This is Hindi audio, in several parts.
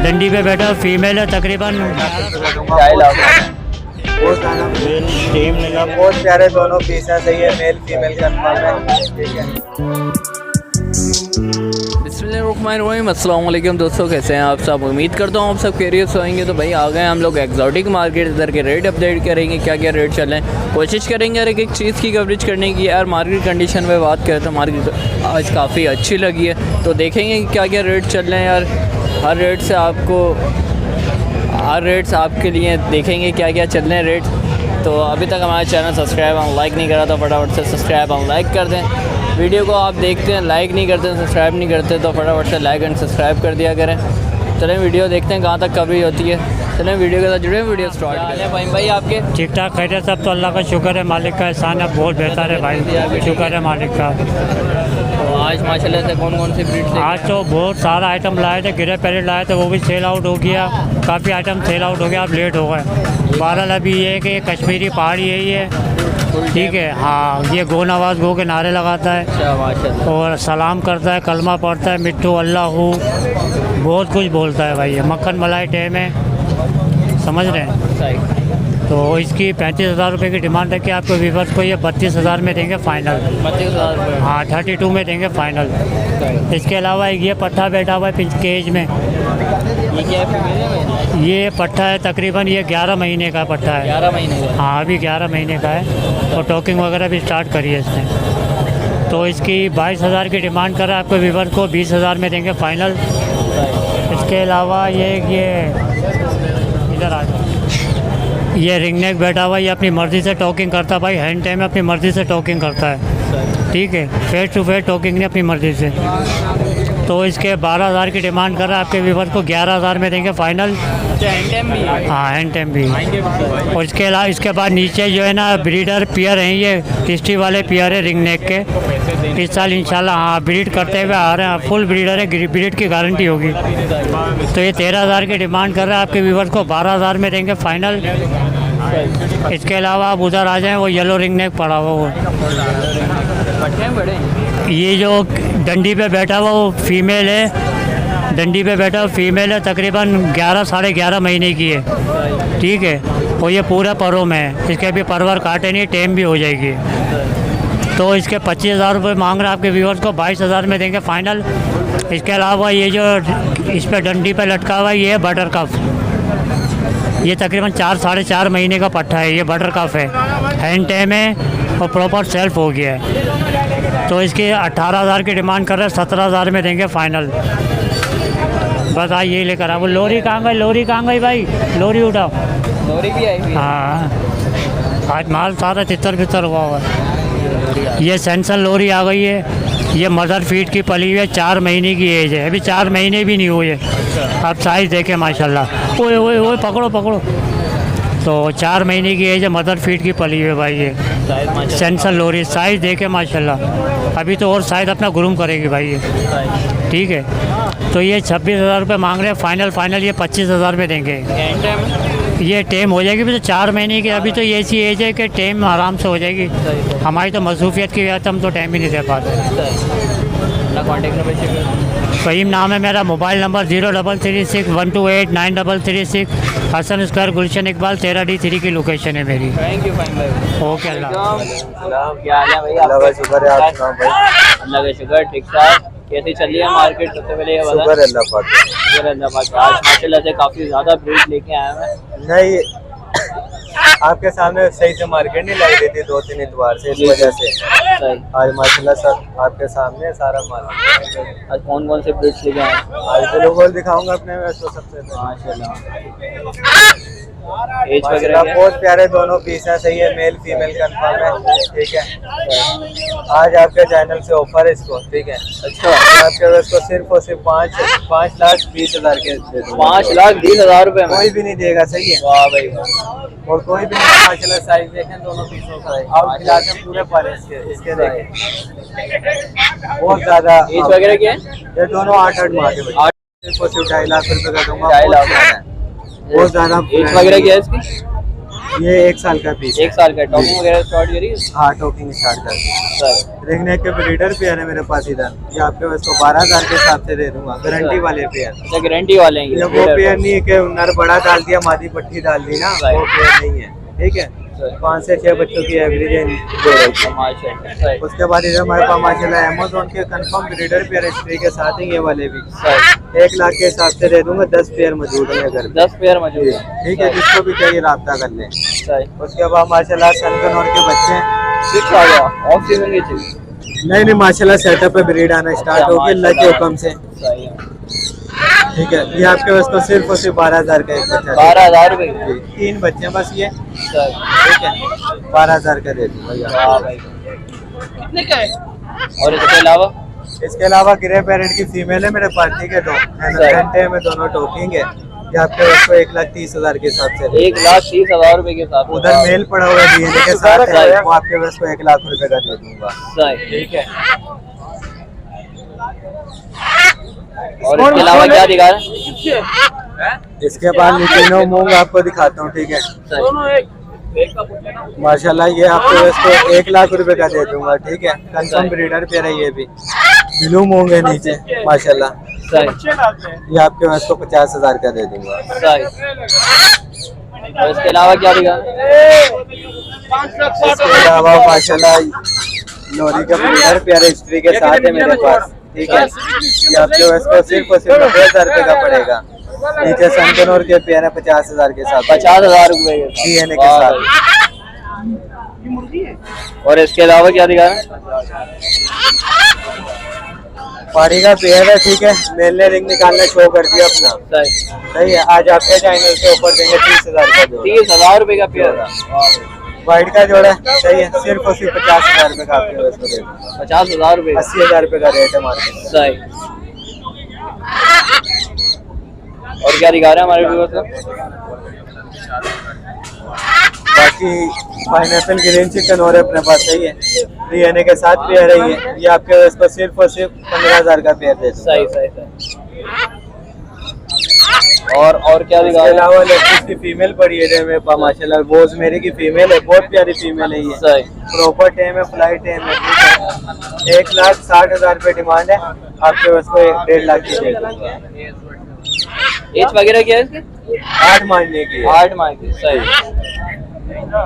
डंडी पे बैठा फीमेल है तकरीबन 2.5 लाख। बहुत प्यारे दोनों पीस है, सही है, मेल फीमेल कंफर्म है, ठीक है। बिस्मिल्लाहिर्रहमानिर्रहीम, अस्सलाम वालेकुम दोस्तों, कैसे हैं आप सब। उम्मीद करता हूँ आप सब कैरियर से होंगे। तो भाई आ गए हम लोग एक्जॉटिक मार्केट, इधर के रेट अपडेट करेंगे, क्या क्या रेट चल रहे हैं, कोशिश करेंगे हर एक चीज़ की कवरेज करने की। यार मार्केट कंडीशन में बात करें तो मार्केट आज काफ़ी अच्छी लगी है, तो देखेंगे क्या क्या रेट चल रहे हैं यार। हर रेट्स आपके लिए देखेंगे क्या क्या चल रहे हैं रेट। तो अभी तक हमारा चैनल सब्सक्राइब और लाइक नहीं करा तो फटाफट से सब्सक्राइब और लाइक कर दें। वीडियो को आप देखते हैं, लाइक नहीं करते, सब्सक्राइब नहीं करते, तो फटाफट से लाइक एंड सब्सक्राइब कर दिया करें। चलें वीडियो देखते हैं कहाँ तक कवरेज होती है। चलें वीडियो के साथ जुड़े, वीडियो स्टार्ट करें। भाई आपके ठीक ठाक खैरियत सब, तो अल्लाह का शुक्र है, मालिक का एहसान है, बहुत बेहतर है भाई, शुक्र है मालिक का। तो आज माशाल्लाह से कौन कौन से ब्रीड से आज तो बहुत सारा आइटम लाए थे, गिरे पैरेट लाए थे, वो भी सेल आउट हो गया, काफ़ी आइटम सेल आउट हो गया, आप लेट हो गए। बहरहाल अभी ये है कि कश्मीरी पहाड़ी है ये, ठीक है। हाँ, ये गो नवाज गो के नारे लगाता है और सलाम करता है, कलमा पढ़ता है, मिट्टू अल्लाहू, बहुत कुछ बोलता है भाई। ये मक्खन मलाई टेम है, समझ रहे हैं। तो इसकी 35,000 रुपये की डिमांड रखी, आपको व्यूवर्स को ये 32,000 में देंगे फ़ाइनल। 32,000? हाँ, 32 में देंगे फ़ाइनल। इसके अलावा ये पट्ठा बैठा हुआ है पिंच केज में, ये क्या है? ये पट्ठा है तकरीबन, ये 11 महीने का पट्ठा है। 11 महीने का? हाँ, अभी 11 महीने का है और टॉकिंग वगैरह भी स्टार्ट करी है इसने। तो इसकी 22,000 की डिमांड कर रहा है, आपको व्यूवर को 20,000 में देंगे फ़ाइनल। इसके अलावा ये इधर आ जाए, ये रिंग नेक बैठा हुआ, ये अपनी मर्ज़ी से टॉकिंग करता है भाई, हैंड टाइम में अपनी मर्ज़ी से टॉकिंग करता है, ठीक है। फेस टू फेस टॉकिंग नहीं, अपनी मर्ज़ी से। तो इसके 12,000 की डिमांड कर रहा है, आपके व्यूवर को 11,000 में देंगे फ़ाइनल। हाँ, हैंड टाइम भी। और इसके अलावा इसके बाद नीचे जो है ना ब्रीडर पियर हैं, ये किस्टी वाले पियर है रिंग नेक के, इस साल इंशाल्लाह हाँ ब्रीड करते हुए आ रहे हैं, फुल ब्रीडर है, ब्रीड की गारंटी होगी। तो ये 13,000 की डिमांड कर रहा है, आपके व्यूवर को 12,000 में देंगे फ़ाइनल। इसके अलावा आप उधर आ जाएँ, वो येलो रिंग नेक पड़ा हुआ, वो ये जो डंडी पे बैठा हुआ वो फीमेल है, डंडी पे बैठा हुआ फीमेल है, तकरीबन 11 साढ़े 11 महीने की है, ठीक है। और ये पूरा परों में है, इसके अभी परवर काटे नहीं, टेम भी हो जाएगी। तो इसके 25,000 रुपये मांग रहे हैं, आपके व्यूअर्स को 22,000 में देंगे फ़ाइनल। इसके अलावा ये जो इस पर डंडी पे लटका हुआ है, ये है बटर कफ, ये तकरीबन 4 साढ़े 4 महीने का पट्ठा है, ये बटर कफ है, हैंड टेम है और प्रॉपर सेल्फ हो गया है। तो इसके 18,000 की डिमांड कर रहे हैं, 17,000 में देंगे फ़ाइनल। बस आज यही लेकर आओ। वो लोरी कहाँ गई, लोरी कहाँ गई भाई, लोरी उठाओ। लोरी भी आई? हाँ, आज माल सारा तितर बितर हुआ हुआ है। ये सेंसन लोरी आ गई है, ये मदर फीड की पली हुई है, 4 महीने की एज है, अभी 4 महीने भी नहीं हुए। आप साइज़ देखें माशाल्लाह, ओए ओए ओए पकड़ो पकड़ो। तो 4 महीने की एज है, मदर फीड की पली हुई है भाई, ये सेंसन लोरी, साइज़ देखे माशाल्लाह। अभी तो और शायद अपना ग्रूम करेगी भाई ये, ठीक है। तो ये 26,000 रुपये मांग रहे हैं फ़ाइनल ये 25,000 में देंगे। ये टेम हो जाएगी, भी तो 4 महीने की, अभी तो ये ऐसी एज है कि टेम आराम से हो जाएगी। हमारी तो मसरूफियत की वजह से हम तो टाइम ही नहीं दे पाते। फ़हीम नाम है मेरा, मोबाइल नंबर 0336128933 हसन स्क्वायर गुलशन इकबाल 13D3 की लोकेशन है मेरी। थैंक यू भाई। ओके, अल्लाह। क्या हाल है भाई? अल्लाह का शुक्र है, आप सुनाओ भाई। अल्लाह का शुक्र, ठीक ठाक। कैसी चल रही है मार्केट? सबसे पहले ये बता। शुक्र अल्लाह पाक। शुक्र अल्लाह पाक। आज माशाल्लाह से काफ़ी ज़्यादा ब्रीड लेके आया मैं। नहीं, आपके सामने सही से मार्केट नहीं लग रही थी 2-3 इतवार से, इस वजह से आज माशाल्लाह सर आपके सामने सारा माल। आज कौन कौन से ब्रीड्स लेके आए? आज ब्लू गोल्ड दिखाऊंगा अपने में, तो सबसे माशाल्लाह। एज माशाल्लाह बहुत प्यारे दोनों पीस हैं, सही है, मेल फीमेल कंफर्म है, ठीक है। आज आपके चैनल से ऑफर है इसको, ठीक है। अच्छा, आपके इसको सिर्फ और सिर्फ 5,20,000 के 5,20,000 रुपये में कोई भी नहीं देगा, सही है। वाह भाई, और कोई भी नहीं। माशाल्लाह साइज देखें दोनों पीसों का, और खिलाते पूरे पर इसके देखें, बहुत ज्यादा। एज वगैरह क्या है? ये दोनों 8-8 माह के बच्चे, सिर्फ 2.5 लाख रुपए का दूंगा। 2.5 लाख बहुत ज्यादा। एज वगैरह क्या है इसकी? ये 1 साल का पीस है। 1 साल का टॉकिंग वगैरह स्टार्ट करी? हाँ टॉकिंग स्टार्ट कर दी। सही। देखने के ब्रीडर पेयर है मेरे पास इधर, ये आपके बस को 12,000 के हिसाब से दे दूंगा, गारंटी वाले पेयर। अच्छा गारंटी वाले हैं ये वो पेयर नहीं है कि नर बड़ा डाल दिया मादी पट्टी डाल दी ना, वो पेयर नहीं है, ठीक है। 5 से 6 बच्चों की एवरेज है। उसके बाद इधर हमारे पास माशाल्लाह अमेज़न के कंफर्म ब्रीडर पेयर हिस्ट्री के साथ ही ये वाले भी 1 लाख के हिसाब से दे दूंगा। 10 पेयर मौजूद है घर, 10 पेयर मौजूद है, ठीक है। जिसको भी चाहिए राब्ता कर ले। उसके बाद माशाल्लाह सनकनौर के बच्चे फिक्स आ गया, ऑफ सीजन की चीज नहीं माशाल्लाह सेटअप पे ब्रीड आना स्टार्ट हो गई अल्लाह के हुक्म से, ठीक है। ये आपके पास तो सिर्फ और सिर्फ 12,000 का एक बच्चा, 12,000 रुपए 3 बच्चे हैं बस ये, ठीक है। 12,000 का दे दूँ भैया। कितने का है? और इसके अलावा ग्रे पैरेट की फीमेल है मेरे पास, ठीक है। 2 घंटे में दोनों टोकिंग है। ये आपके पास को 1,30,000 के हिसाब से, 1,30,000 रुपए के साथ। उधर मेल पड़ा हुआ है डीएनए के साथ है, वो आपके पास को 1 लाख रुपए का दे दूंगा, ठीक है। और इसके अलावा क्या दिखा रहे हैं? इसके बाद लिटिनो मूंग आपको दिखाता हूँ, ठीक है। माशाल्लाह ये आपको इसको 1 लाख रुपए का दे दूंगा, ठीक है। कंफर्म ब्रीडर पे है, ये भी ब्लू मूंग है नीचे माशाल्लाह। ये आपके पास को 50,000 का दे दूंगा। और इसके अलावा क्या दिखा? इसके अलावा माशाल्लाह लोरी का ब्रीडर प्यारे हिस्ट्री के साथ है मेरे पास, ठीक है। ये आपके पास को सिर्फ और सिर्फ 90,000 रुपए का पड़ेगा। नीचे सनकनौर के पेयर है 50,000 के साथ, 50,000 रुपए डीएनए के साथ। और इसके अलावा क्या दिखा रहे हैं? पारी का पेयर है, ठीक है। मेल ने रिंग निकालना शो कर दिया अपना, सही है। आज आपके चैनल से ऊपर देंगे 30,000 का जोड़ा, 30,000 रुपए का पेयर, वाइट का जोड़ा, सही है। सिर्फ और सिर्फ 50,000 रुपए का आपके पास को दे दूंगा। 50,000 रुपए, 80,000 रुपए का रेट है मार्केट में, सही। और क्या दिखा रहे हैं हमारे व्यूअर्स को? बाकी पाइनएप्पल ग्रीन चिकन और अपने पास, सही है। डीएनए के साथ पेयर है ये, आपके पास को सिर्फ और सिर्फ 15,000 का पेयर दे दूंगा। सही। और क्या दिखा इसके रहे हैं? अलावा लेक्टिस की फीमेल पड़ी है मेरे पास माशाल्लाह, बोज मेरी की फीमेल है, बहुत प्यारी फीमेल है ये, सही। प्रॉपर टेम है, फ्लाइट टेम है, 1,60,000 रुपए डिमांड है। आपके पास को 1.5 लाख की दे दूंगा। एज वगैरह क्या है इसकी? 8 मांगने की है। 8 माह की, सही।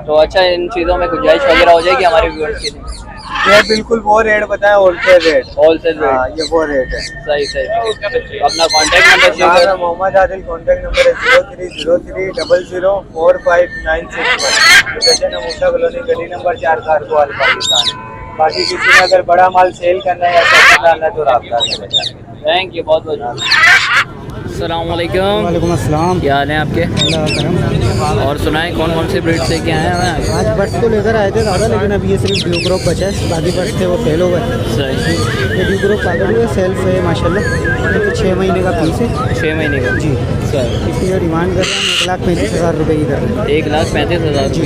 तो अच्छा, इन चीज़ों में गुंजाइश वगैरह हो जाएगी हमारे व्यूअर्स के लिए? ये बिल्कुल वो रेट बताया, होलसेल रेट। हाँ, ये वो रेट है, सही। तो अपना कॉन्टैक्ट नंबर शेयर मेरा मोहम्मद आदिल, कॉन्टैक्ट नंबर है 0303004596 लोकेशन है मूसा कॉलोनी, गली नंबर 4, कारकोवाल, पाकिस्तान। बाकी किसी ने अगर बड़ा माल सेल करना है या पैसा डालना है तो राब्ता करें। थैंक यू, बहुत अस्सलाम वालेकुम। वालेकुम अस्सलाम। क्या हाल है आपके? और सुनाएं कौन कौन से ब्रीड से क्या है? आज बर्ड्स तो लेकर आए थे ज़्यादा, लेकिन अभी ये सिर्फ ड्यू क्रॉप बचा है, बाकी बर्ड्स थे वो फेल हो गए। सही। ये ड्यू क्रॉप पागल हुए, सेल्फ है माशाल्लाह, तो 6 महीने का पीस है। 6 महीने का जी, सही। इसकी जो डिमांड कर रहे हैं 1,35,000 रुपये की कर रहे हैं। 1,35,000 जी।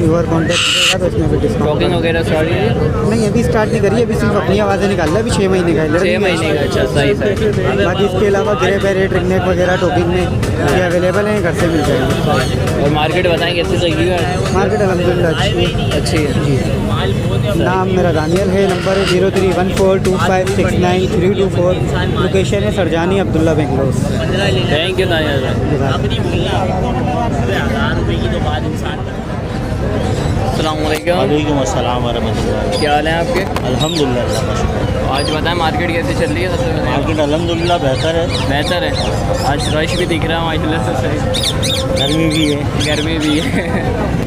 व्यूअर कॉन्टैक्ट करेगा तो इसमें फिर डिस्काउंट। टॉकिंग वगैरह स्टार्ट है? नहीं, अभी स्टार्ट नहीं करी, अभी सिर्फ अपनी आवाज़ें निकाल रहा है। अभी 6 महीने का है, 6 महीने का, अच्छा सही। बाकी इसके अलावा ग्रे पैरेट, रिंगनेक वगैरह टोकिंग में ये अवेलेबल हैं, घर से मिल जाएंगे। और मार्केट बताएं कैसे लगी है? मार्केट अलहमदिल्ला अच्छी है जी। नाम मेरा दानियल है, नंबर है 03142569 लोकेशन है सरजानी अब्दुल्ला बेंगलोर। Thank you Daniyal. वालेकुम अस्सलाम वरहमतुल्लाह। क्या हाल है आपके? अल्हम्दुलिल्लाह। आज बताएं मार्केट कैसे चल रही है? सबसे पहले मार्केट अल्हम्दुलिल्लाह बेहतर है, बेहतर है। आज रश भी दिख रहा है माशाल्लाह से, सही। गर्मी भी है। गर्मी भी है।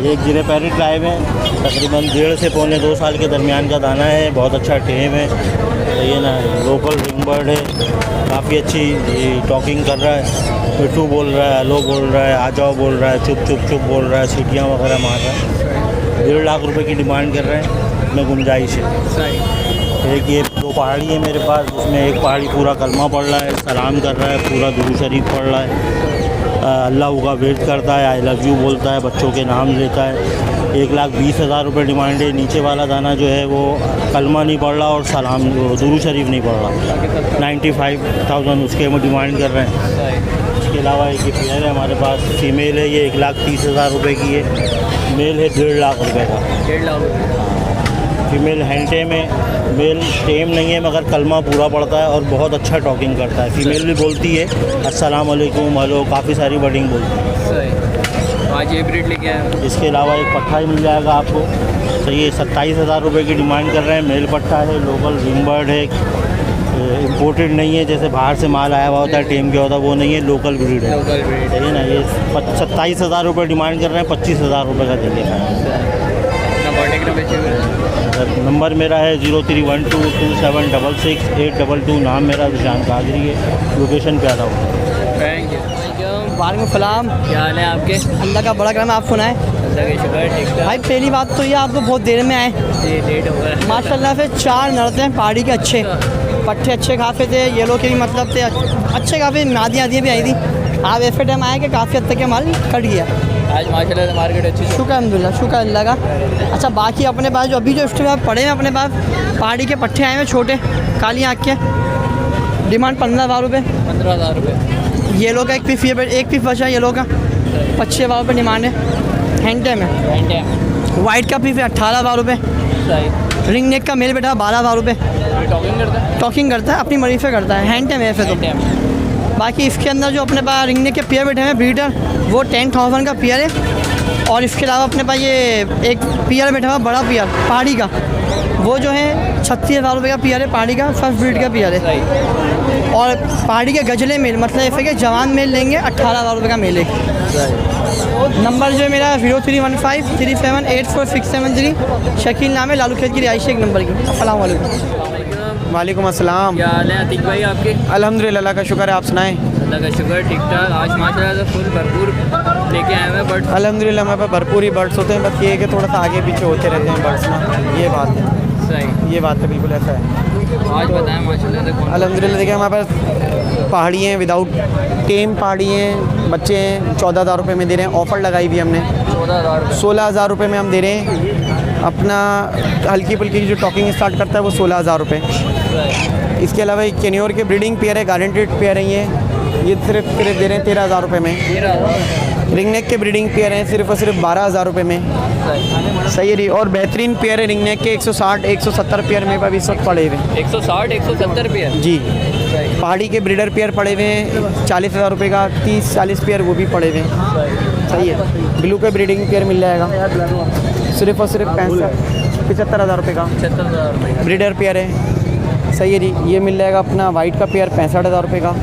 ये गिरे पैरेट लाए हुए हैं, तकरीबन 1.5 से पौने 2 साल के दरमियान का दाना है, बहुत अच्छा टेम है, ये ना लोकल रिंग बर्ड है, काफ़ी अच्छी टॉकिंग कर रहा है, पिट्ठू बोल रहा है, हेलो बोल रहा है, आ जाओ बोल रहा है, चुप चुप चुप बोल रहा है, सीटियाँ वगैरह मार रहा है। 1.5 लाख रुपए की डिमांड कर रहे हैं, में गुंजाइश है। एक ये 2 पहाड़ी है मेरे पास, उसमें एक पहाड़ी पूरा कलमा पढ़ रहा है, सलाम कर रहा है, पूरा दुरूद शरीफ पढ़ रहा है, अल्लाह का वेट करता है, आई लव यू बोलता है, बच्चों के नाम लेता है। 1,20,000 रुपये डिमांड है। नीचे वाला दाना जो है वो कलमा नहीं पढ़ रहा और सलाम दुरूद शरीफ नहीं पढ़ रहा, 95,000 उसके में डिमांड कर रहे हैं। इसके अलावा एक ये पेयर है हमारे पास, फीमेल है, ये 1,30,000 रुपये की है। मेल है 1.5 लाख रुपये का। 1.5 लाख रुपये। फीमेल हैंड में, मेल टेम नहीं है मगर कलमा पूरा पड़ता है और बहुत अच्छा टॉकिंग करता है। फीमेल भी बोलती है अस्सलाम वालेकुम, हेलो, काफ़ी सारी वर्डिंग बोलती है। सही। आज ये ब्रीड लेके आए हैं। इसके अलावा एक पट्ठा ही मिल जाएगा आपको। तो ये 27,000 रुपये की डिमांड कर रहे हैं। मेल पट्टा है, लोकल रिंग बर्ड है, इम्पोर्टेड नहीं है जैसे बाहर से माल आया हुआ होता है, टेम किया होता है, वो नहीं है, लोकल ब्रीड है। लोकल ब्रीड सही है ना। ये 27,000 रुपये डिमांड कर रहे हैं, 25,000 रुपये का देंगे। नंबर मेरा है 03122766 नाम मेरा रुझान कादरी है, लोकेशन पे आता हूँ। Thank you. वालेकुम सलाम। क्या हाल है आपके? अल्लाह का बड़ा करम है, आप सुनाएं। अल्लाह का शुक्र, ठीक ठाक। भाई पहली बात तो ये आपको बहुत देर में आए, ये लेट हो गया। माशाल्लाह से 4 नर थे पहाड़ी के, अच्छे पट्टे अच्छे खासे थे, येलो के भी मतलब थे अच्छे, काफ़ी नादियाँ भी आई थी। आप ऐसे टाइम आए कि काफ़ी हद तक के माल कट गया। आज माशाल्लाह से मार्केट अच्छी है। शुक्र अल्हम्दुलिल्लाह, शुक्र अल्लाह का। अच्छा बाकी अपने पास जो अभी जो इसके बाद पड़े हैं अपने पास पहाड़ी के पट्टे आए हैं छोटे काली आँख के, डिमांड 15,000 रुपये। 15,000 रुपये। येलो का एक पीस बचा है, येलो का 25,000 रुपये डिमांड है। हैंडे में वाइट का पीस है 18,000 रुपये। सही। रिंग नेक का मेल बेटा 12,000 रुपये। टॉकिंग करता है? टॉकिंग करता है, अपनी मर्जी से करता है, हैंड टाइम है ऐसे तो। बाकी इसके अंदर जो अपने पास रिंग नेक के पेयर बैठे हैं ब्रीडर, वो 10,000 का पेयर है। और इसके अलावा अपने पास ये एक पेयर बैठा हुआ बड़ा पेयर पहाड़ी का, वो जो है 36,000 रुपये का पेयर है, पहाड़ी का फर्स्ट ब्रीड का पेयर है। सही। और पहाड़ी के गजले मेल मतलब ऐसे कि जवान मेल लेंगे 18,000 रुपये का मेल है। नंबर जो है मेरा 0315378467 शकील नाम है, लालू खेत की रिहाइश एक नंबर की। अस्सलाम वालेकुम। वालेकुम अस्सलाम। क्या हाल है अतीक भाई आपके? अल्हम्दुलिल्लाह, अल्लाह का शुक्र है, आप सुनाएं। अल्लाह का शुक्र, ठीक ठाक। आज माशाल्लाह से फुल भरपूर लेके आए हैं बर्ड। अल्हम्दुलिल्लाह हमारे पास भरपूर ही बर्ड्स होते हैं, बस ये है कि थोड़ा सा आगे पीछे होते रहते हैं बर्ड्स ना, ये बात है। सही। ये बात तो बिल्कुल ऐसा है। आज बताएं माशाल्लाह से कौन? अल्हम्दुलिल्लाह देखिए हमारे पास पहाड़ी हैं, विदाउट टेम पहाड़ी हैं, बच्चे हैं, 14,000 रुपये में दे रहे हैं। ऑफ़र लगाई हुई हमने 14,000 रुपये। 16,000 रुपये में हम दे रहे हैं। अपना हल्की फुल्की जो टॉकिंग स्टार्ट करता है वो 16,000 रुपये। इसके अलावा एक कैन्योर के ब्रीडिंग पेयर है, गारंटेड पेयर है, ये सिर्फ दे रहे हैं 13,000 रुपये में। 13,000। रिंग नेक के ब्रीडिंग पेयर हैं सिर्फ और सिर्फ 12,000 रुपये में। सही है जी। और बेहतरीन पेयर है रिंग नेक के 160-170 पेयर में अभी इस वक्त पड़े हुए हैं। 160-170 रुपये जी। पहाड़ी के ब्रीडर पेयर पड़े हुए हैं 40,000 रुपये का, 30-40 पेयर वो भी पड़े हुए हैं। सही है। ब्लू का ब्रीडिंग पेयर मिल जाएगा सिर्फ और सिर्फ 75,000 रुपये का। 75,000 रुपये ब्रीडर पेयर है। सही है जी। ये मिल जाएगा अपना वाइट का पेयर 65,000 रुपये का।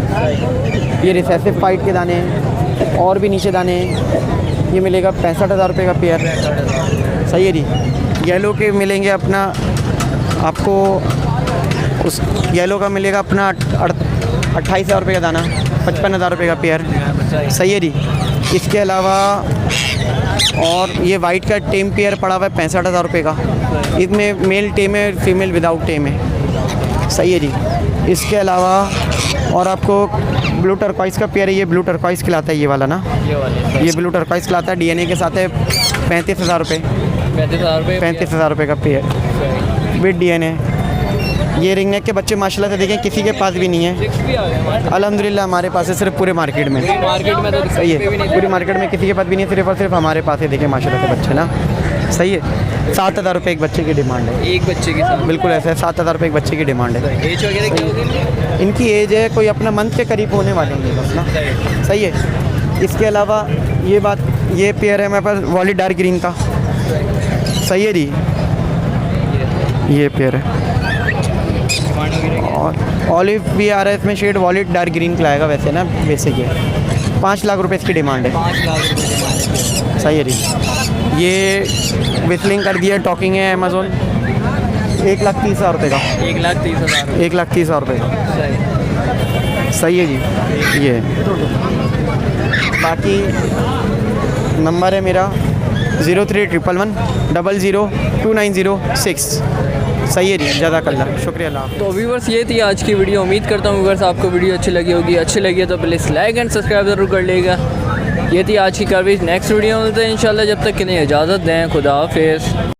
ये रिसेसिव फाइट के दाने हैं और भी नीचे दाने हैं, ये मिलेगा 65,000 रुपये का पेयर। सही है जी। येलो के मिलेंगे अपना आपको, उस येलो का मिलेगा अपना 28,000 रुपये का दाना, 55,000 रुपये का पेयर। सही है जी। इसके अलावा और ये वाइट का टेम पेयर पड़ा हुआ है 65,000 रुपये का। इसमें मेल टेम है, फीमेल विदाउट टेम है। सही है जी। इसके अलावा और आपको ब्लू टर्कॉइस का पेयर है, ये ब्लू टर्कॉइस खिलाता है ये वाला ना, ये ब्लू टर्कॉइस खिलाता है, डीएनए के साथ है 35,000 रुपये। 35,000 रुपये। 35,000 रुपये का पेयर विद डीएनए। ये रिंग नेक के बच्चे माशाल्लाह से देखें किसी के पास भी नहीं है। 6 भी आ गए अल्हम्दुलिल्लाह हमारे पास है सिर्फ पूरे मार्केट में। मार्केट में तो सही पे भी है। नहीं पूरी मार्केट में किसी के पास भी नहीं है, सिर्फ और सिर्फ हमारे पास है। देखें माशाल्लाह से बच्चे ना, सही है। 7,000 रुपये एक बच्चे की डिमांड है। एक बच्चे के साथ बिल्कुल ऐसा है, 7,000 रुपये एक बच्चे की डिमांड है। एज वगैरह क्या होगी? इनकी एज है कोई अपना मंथ के करीब होने वाले होंगे बस ना। सही है। इसके अलावा ये पेयर है मेरे पास वॉलिट डार्क ग्रीन का। सही है जी। ये पेयर है और ऑलिव भी आ रहा है इसमें शेड, वॉलिट डार्क ग्रीन का आएगा वैसे ना, वैसे ये 5 लाख रुपए इसकी डिमांड है। 5 लाख रुपये। सही है जी। ये विस्लिंग कर दिया, टॉकिंग है अमेज़ोन, 1,30,000 रुपये का। 1,30,000। 1,30,000 रुपये का। सही। सही है जी। ये बाकी नंबर है मेरा 0311 002906। सही है जी। ज़्यादाकल्ला शुक्रिया अल्लाह। तो व्यूवर्स ये थी आज की वीडियो। उम्मीद करता हूँ व्यूवर्स आपको वीडियो अच्छी लगी होगी। अच्छी लगी है तो प्लीज़ लाइक एंड सब्सक्राइब ज़रूर कर लेगा। ये थी आज की कवरेज। नेक्स्ट वीडियो मिलते हैं इंशाल्लाह। जब तक के लिए इजाज़त दें। खुदा हाफिज़।